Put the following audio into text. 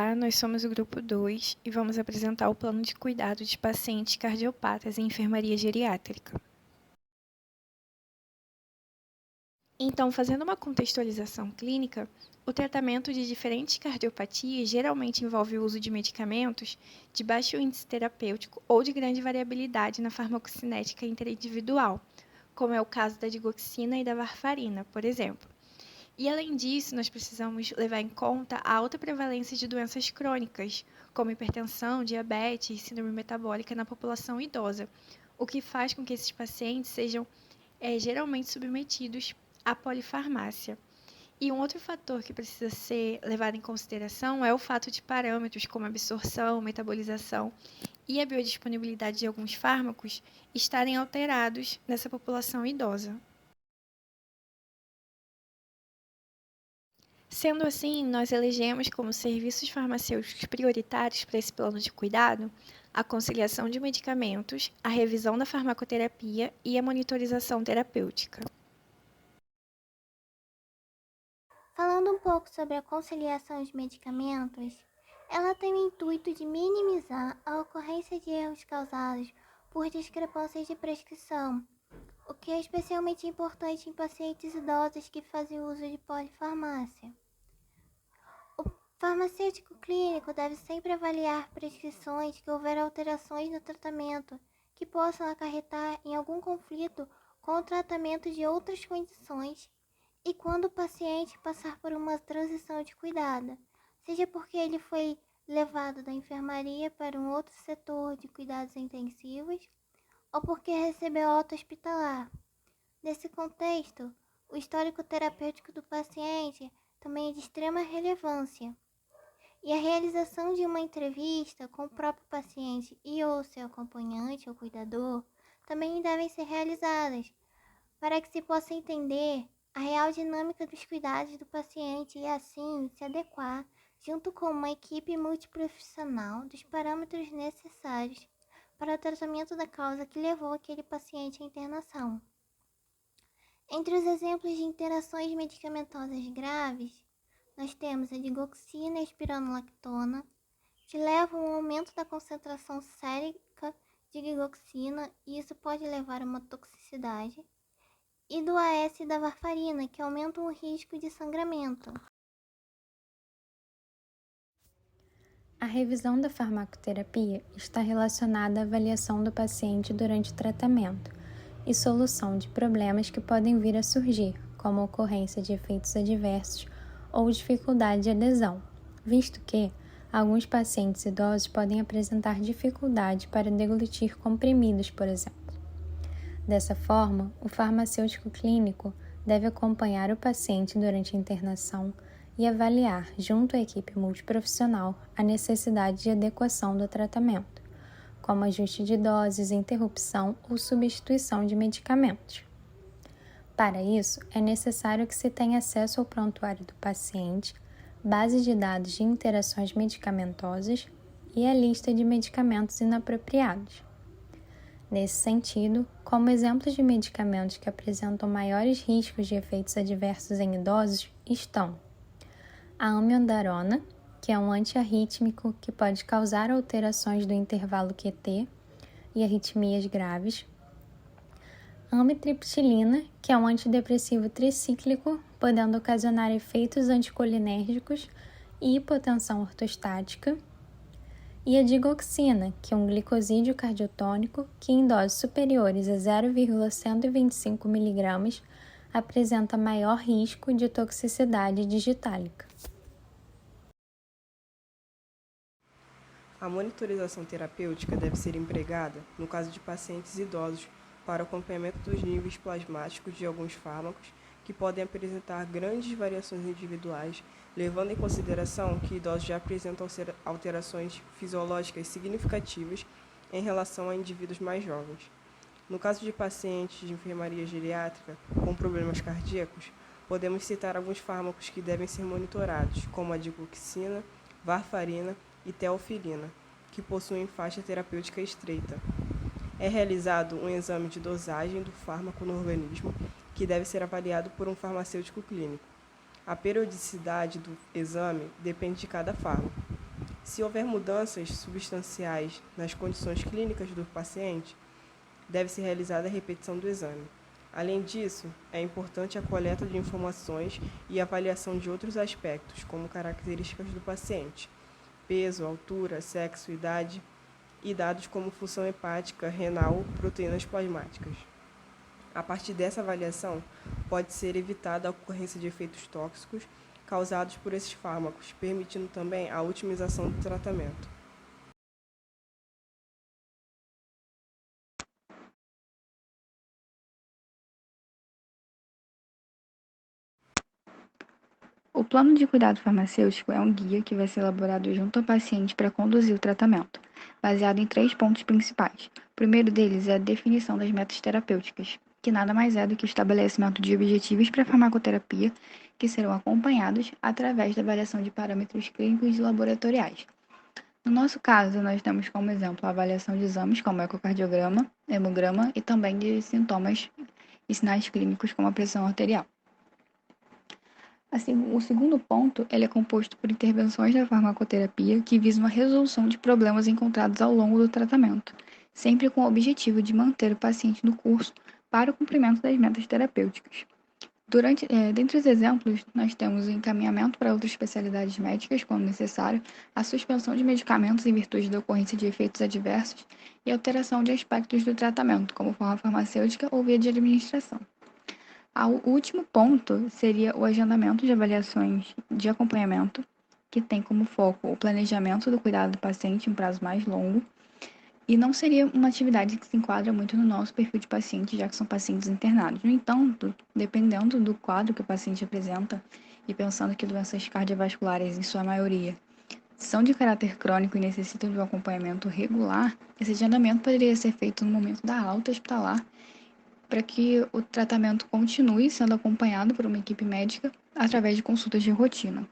Olá, nós somos o grupo 2 e vamos apresentar o plano de cuidado de pacientes cardiopatas em enfermaria geriátrica. Então, fazendo uma contextualização clínica, o tratamento de diferentes cardiopatias geralmente envolve o uso de medicamentos de baixo índice terapêutico ou de grande variabilidade na farmacocinética interindividual, como é o caso da digoxina e da varfarina, por exemplo. E, além disso, nós precisamos levar em conta a alta prevalência de doenças crônicas, como hipertensão, diabetes e síndrome metabólica na população idosa, o que faz com que esses pacientes sejam geralmente submetidos à polifarmácia. E um outro fator que precisa ser levado em consideração é o fato de parâmetros como absorção, metabolização e a biodisponibilidade de alguns fármacos estarem alterados nessa população idosa. Sendo assim, nós elegemos como serviços farmacêuticos prioritários para esse plano de cuidado a conciliação de medicamentos, a revisão da farmacoterapia e a monitorização terapêutica. Falando um pouco sobre a conciliação de medicamentos, ela tem o intuito de minimizar a ocorrência de erros causados por discrepâncias de prescrição, o que é especialmente importante em pacientes idosos que fazem uso de polifarmácia. O farmacêutico clínico deve sempre avaliar prescrições que houver alterações no tratamento que possam acarretar em algum conflito com o tratamento de outras condições e quando o paciente passar por uma transição de cuidado, seja porque ele foi levado da enfermaria para um outro setor de cuidados intensivos ou porque recebeu alta hospitalar. Nesse contexto, o histórico terapêutico do paciente também é de extrema relevância. E a realização de uma entrevista com o próprio paciente e ou seu acompanhante ou cuidador também devem ser realizadas, para que se possa entender a real dinâmica dos cuidados do paciente e assim se adequar, junto com uma equipe multiprofissional, dos parâmetros necessários para o tratamento da causa que levou aquele paciente à internação. Entre os exemplos de interações medicamentosas graves, nós temos a digoxina e a espironolactona, que levam ao aumento da concentração sérica de digoxina e isso pode levar a uma toxicidade, e do AS da varfarina, que aumentam o risco de sangramento. A revisão da farmacoterapia está relacionada à avaliação do paciente durante o tratamento e solução de problemas que podem vir a surgir, como a ocorrência de efeitos adversos ou dificuldade de adesão, visto que alguns pacientes idosos podem apresentar dificuldade para deglutir comprimidos, por exemplo. Dessa forma, o farmacêutico clínico deve acompanhar o paciente durante a internação e avaliar, junto à equipe multiprofissional, a necessidade de adequação do tratamento, como ajuste de doses, interrupção ou substituição de medicamentos. Para isso, é necessário que se tenha acesso ao prontuário do paciente, base de dados de interações medicamentosas e a lista de medicamentos inapropriados. Nesse sentido, como exemplos de medicamentos que apresentam maiores riscos de efeitos adversos em idosos estão a amiodarona, que é um antiarrítmico que pode causar alterações do intervalo QT e arritmias graves, a amitriptilina, que é um antidepressivo tricíclico, podendo ocasionar efeitos anticolinérgicos e hipotensão ortostática, e a digoxina, que é um glicosídeo cardiotônico que em doses superiores a 0,125 mg apresenta maior risco de toxicidade digitálica. A monitorização terapêutica deve ser empregada, no caso de pacientes idosos, para o acompanhamento dos níveis plasmáticos de alguns fármacos que podem apresentar grandes variações individuais, levando em consideração que idosos já apresentam alterações fisiológicas significativas em relação a indivíduos mais jovens. No caso de pacientes de enfermaria geriátrica com problemas cardíacos, podemos citar alguns fármacos que devem ser monitorados, como a digoxina, varfarina e teofilina, que possuem faixa terapêutica estreita. É realizado um exame de dosagem do fármaco no organismo, que deve ser avaliado por um farmacêutico clínico. A periodicidade do exame depende de cada fármaco. Se houver mudanças substanciais nas condições clínicas do paciente, deve-se realizar a repetição do exame. Além disso, é importante a coleta de informações e avaliação de outros aspectos, como características do paciente, peso, altura, sexo, idade e dados como função hepática, renal, proteínas plasmáticas. A partir dessa avaliação, pode ser evitada a ocorrência de efeitos tóxicos causados por esses fármacos, permitindo também a otimização do tratamento. O plano de cuidado farmacêutico é um guia que vai ser elaborado junto ao paciente para conduzir o tratamento, baseado em 3 pontos principais. O primeiro deles é a definição das metas terapêuticas, que nada mais é do que o estabelecimento de objetivos para a farmacoterapia que serão acompanhados através da avaliação de parâmetros clínicos e laboratoriais. No nosso caso, nós temos como exemplo a avaliação de exames como ecocardiograma, hemograma e também de sintomas e sinais clínicos como a pressão arterial. Assim, o segundo ponto ele é composto por intervenções da farmacoterapia que visam a resolução de problemas encontrados ao longo do tratamento, sempre com o objetivo de manter o paciente no curso para o cumprimento das metas terapêuticas. Dentre os exemplos, nós temos o encaminhamento para outras especialidades médicas, quando necessário, a suspensão de medicamentos em virtude da ocorrência de efeitos adversos e alteração de aspectos do tratamento, como forma farmacêutica ou via de administração. O último ponto seria o agendamento de avaliações de acompanhamento, que tem como foco o planejamento do cuidado do paciente em um prazo mais longo, e não seria uma atividade que se enquadra muito no nosso perfil de paciente, já que são pacientes internados. No entanto, dependendo do quadro que o paciente apresenta, e pensando que doenças cardiovasculares, em sua maioria, são de caráter crônico e necessitam de um acompanhamento regular, esse agendamento poderia ser feito no momento da alta hospitalar, para que o tratamento continue sendo acompanhado por uma equipe médica através de consultas de rotina.